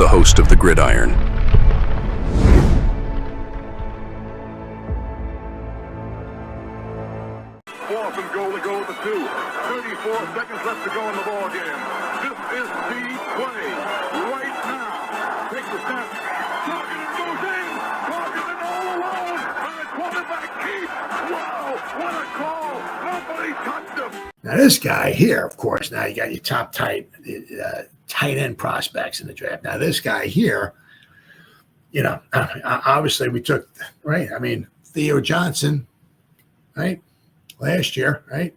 host of the Gridiron. Fourth and goal to go with the 2. 34 seconds left to go in the ball game. This is the play right now. Takes the snap. Targeted goes in. Targeted all alone. And the quarterback keeps. Wow, what a call. Nobody touched him. Now this guy here, of course, now you got your top tight end prospects in the draft. Now this guy here, you know, obviously we took, right? I mean, Theo Johnson, right? Last year, right?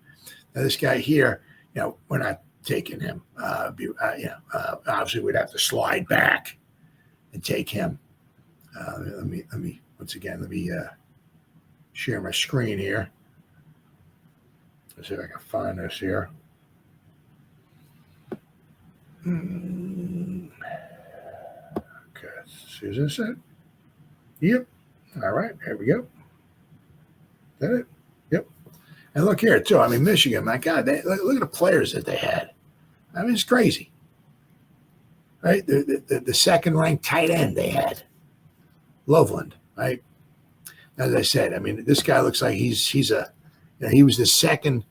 Now this guy here, you know, we're not taking him. Obviously we'd have to slide back and take him. Let me once again, let me share my screen here. Let's see if I can find this here. Okay, see, is this it? Yep. All right, here we go. Is that it? Yep. And look here, too. I mean, Michigan, my God, look at the players that they had. I mean, it's crazy. Right? The second-ranked tight end they had, Loveland, right? As I said, I mean, this guy looks like he was the second.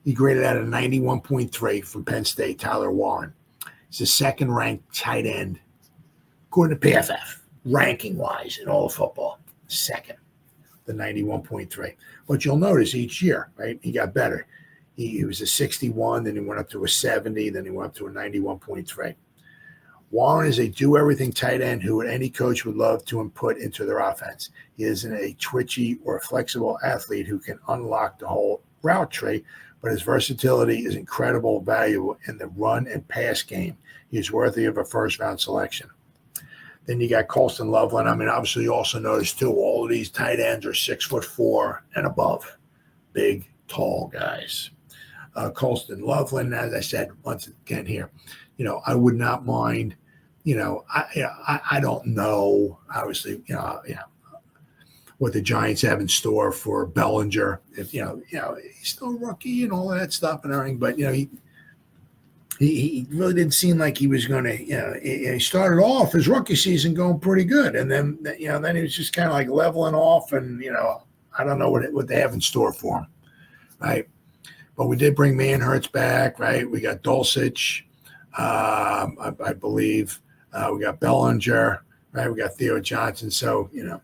He graded out a 91.3 from Penn State, Tyler Warren. He's the second-ranked tight end, according to PFF, ranking-wise in all of football. Second, the 91.3. But you'll notice each year, right, he got better. He was a 61, then he went up to a 70, then he went up to a 91.3. Warren is a do-everything tight end who any coach would love to input into their offense. He isn't a twitchy or flexible athlete who can unlock the whole route tree, but his versatility is incredible value in the run and pass game. He is worthy of a first-round selection. Then you got Colston Loveland. I mean, obviously you also notice, too, all of these tight ends are 6'4" and above. Big, tall guys. Colston Loveland, as I said, once again here, you know, I would not mind, you know, I don't know, obviously, you know, what the Giants have in store for Bellinger. If, you know, he's still a rookie and all of that stuff and everything, but, you know, he really didn't seem like he was going to, you know, he started off his rookie season going pretty good. And then, you know, then he was just kind of like leveling off and, you know, I don't know what they have in store for him, right? But we did bring Manhurts back, right? We got Dulcich, I believe. We got Bellinger, right? We got Theo Johnson. So, you know,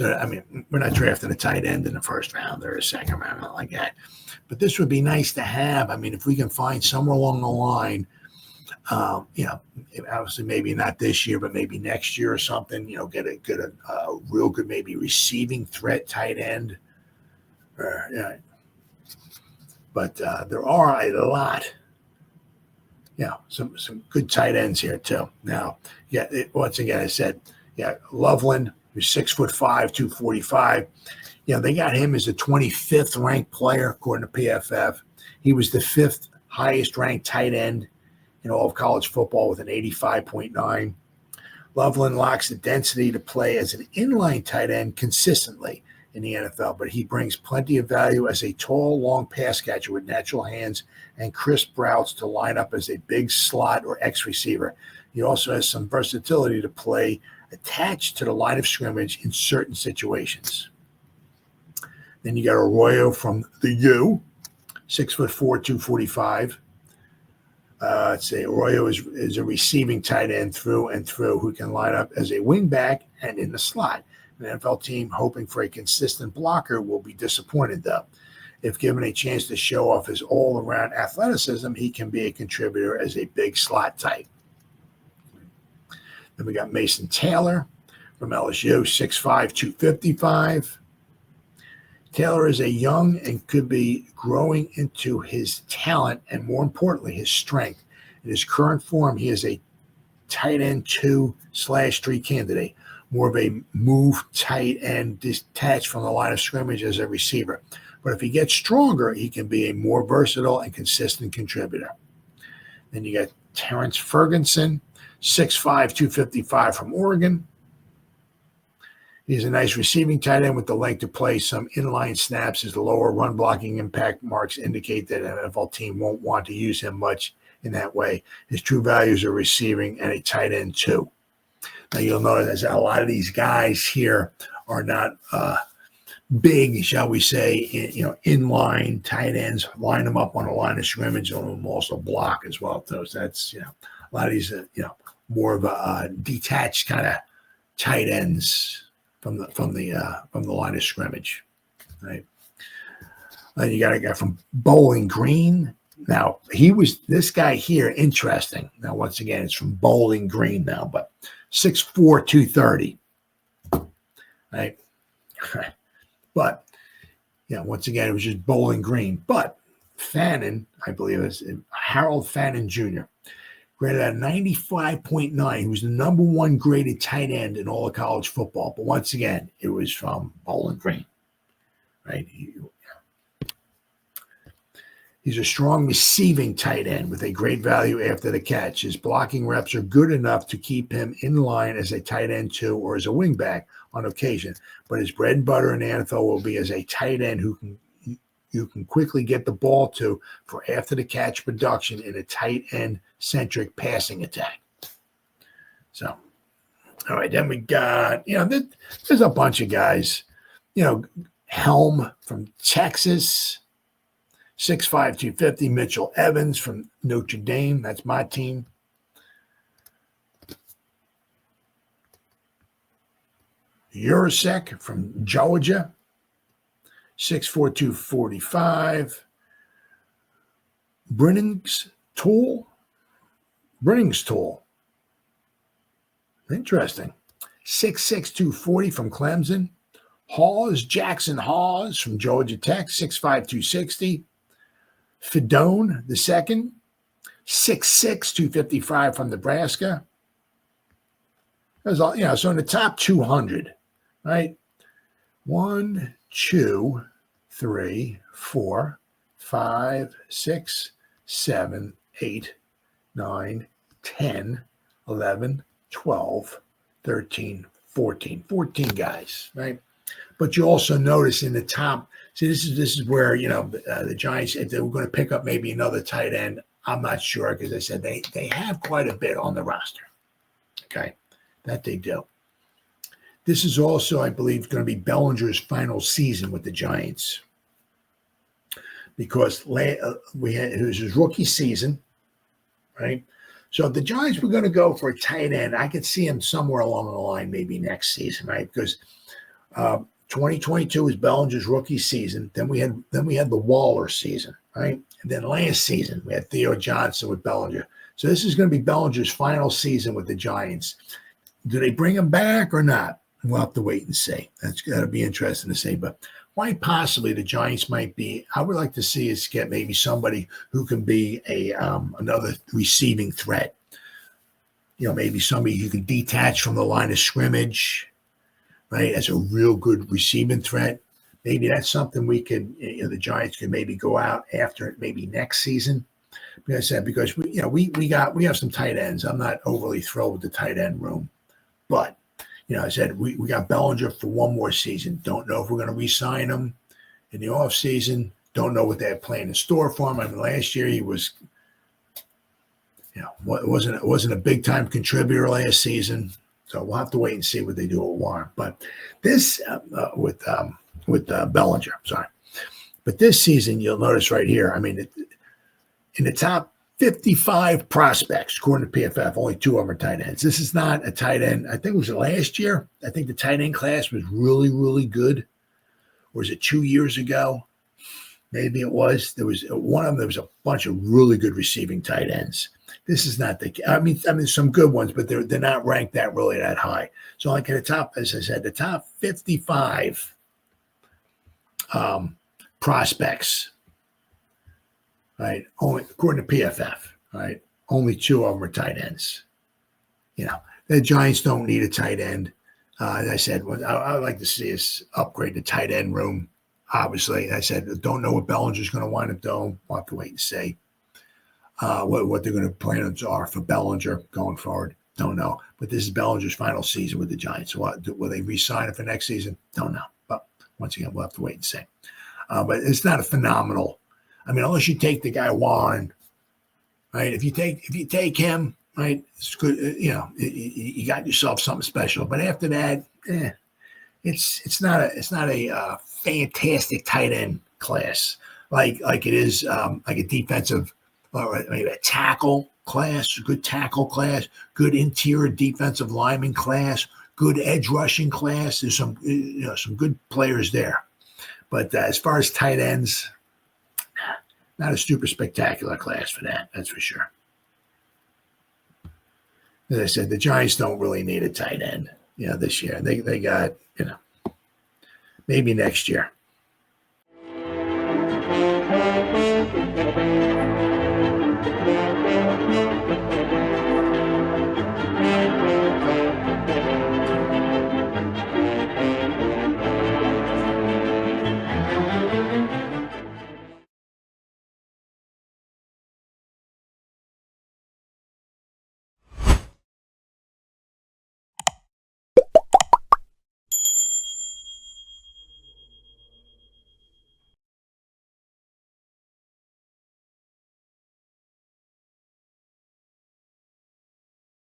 I mean, we're not drafting a tight end in the first round or a second round, not like that. But this would be nice to have. I mean, if we can find somewhere along the line, you know, obviously maybe not this year, but maybe next year or something, you know, get a real good maybe receiving threat tight end. But there are a lot. Yeah, some good tight ends here too. Now, yeah, once again, I said, yeah, Loveland, who's 6'5", 245. You know, they got him as a 25th ranked player according to PFF. He was the 5th highest ranked tight end in all of college football with an 85.9. Loveland lacks the density to play as an inline tight end consistently in the NFL, but he brings plenty of value as a tall, long pass catcher with natural hands and crisp routes to line up as a big slot or X receiver. He also has some versatility to play attached to the line of scrimmage in certain situations. Then you got Arroyo from the U, 6'4", 245. Let's say Arroyo is a receiving tight end through and through who can line up as a wingback and in the slot. An NFL team hoping for a consistent blocker will be disappointed, though. If given a chance to show off his all-around athleticism, he can be a contributor as a big slot type. Then we got Mason Taylor from LSU, 6'5", 255. Taylor is a young and could be growing into his talent and, more importantly, his strength. In his current form, he is a tight end 2/3 candidate, more of a move tight end detached from the line of scrimmage as a receiver. But if he gets stronger, he can be a more versatile and consistent contributor. Then you got Terrence Ferguson, 6'5", 255 from Oregon. He's a nice receiving tight end with the length to play some inline snaps as the lower run blocking impact marks indicate that an NFL team won't want to use him much in that way. His true values are receiving and a tight end too. Now you'll notice that a lot of these guys here are not big, shall we say, inline tight ends. Line them up on a line of scrimmage, and them also block as well. So that's a lot of these more of a detached kind of tight ends from the line of scrimmage, right? Then you got a guy from Bowling Green. Now this guy here, interesting. Now once again, it's from Bowling Green now, but 6'4", 230, right? But once again, it was just Bowling Green. But Fannin, I believe it was Harold Fannin Jr., graded at 95.9. He was the number one graded tight end in all of college football. But once again, it was from Bowling Green, right? He's a strong receiving tight end with a great value after the catch. His blocking reps are good enough to keep him in line as a tight end too, or as a wingback on occasion. But his bread and butter in the NFL will be as a tight end who you can quickly get the ball to for after the catch production in a tight end centric passing attack. So, all right, then we got, there's a bunch of guys, Helm from Texas, 6'5", 250, Mitchell Evans from Notre Dame. That's my team. Urasek from Georgia, 6'4", 245. Brenningstool. Interesting. 6'6", 240 from Clemson. Jackson Hawes from Georgia Tech, 6'5", 260. Fedone the second, 6'6", 255 from Nebraska. That was all, so in the top 200, right? 1, 2, 3, 4, 5, 6, 7, 8, 9, 10, 11, 12, 13, 14. 14 guys, right? But you also notice in the top, this is where, the Giants, if they were going to pick up maybe another tight end, I'm not sure, because I said they have quite a bit on the roster. Okay, that they do. This is also, I believe, going to be Bellinger's final season with the Giants, because it was his rookie season, right? So if the Giants were going to go for a tight end, I could see him somewhere along the line, maybe next season, right? Because 2022 was Bellinger's rookie season. Then we had the Waller season, right? And then last season we had Theo Johnson with Bellinger. So this is going to be Bellinger's final season with the Giants. Do they bring him back or not? We'll have to wait and see. That'll be interesting to see. But why possibly the Giants might be? I would like to see us get maybe somebody who can be another receiving threat. Maybe somebody who can detach from the line of scrimmage, right, as a real good receiving threat. Maybe that's something we could, the Giants could maybe go out after maybe next season. Like I said, because we have some tight ends. I'm not overly thrilled with the tight end room, but I said we got Bellinger for one more season. Don't know if we're going to re-sign him in the off season. Don't know what they have planned in store for him. I mean, last year he was, wasn't a big time contributor last season. So we'll have to wait and see what they do with Warren. But this with Bellinger, sorry. But this season, you'll notice right here, I mean, in the top 55 prospects, according to PFF, only 2 of them are tight ends. This is not a tight end. I think it was last year. I think the tight end class was really, really good. Or was it 2 years ago? Maybe it was. There was one of them. There was a bunch of really good receiving tight ends. This is not the. I mean, some good ones, but they're not ranked that high. So, like at the top, as I said, the top 55 prospects, right? Only according to PFF, right? Only 2 of them are tight ends. The Giants don't need a tight end. As I said, I would like to see us upgrade the tight end room. Obviously, I said, don't know what Bellinger's going to wind up doing. We'll have to wait and see what they're going to plan are for Bellinger going forward. Don't know. But this is Bellinger's final season with the Giants. So will they re-sign him for next season? Don't know. But once again, we'll have to wait and see. But it's not a phenomenal. I mean, unless you take the guy Warren, right? If you take him, right, it's good. You got yourself something special. But after that, it's not a fantastic tight end class like it is like a defensive or maybe a tackle class, good tackle class, good interior defensive lineman class, good edge rushing class. There's some some good players there. But as far as tight ends, not a super spectacular class for that. That's for sure. As I said, the Giants don't really need a tight end, this year. They got, maybe next year.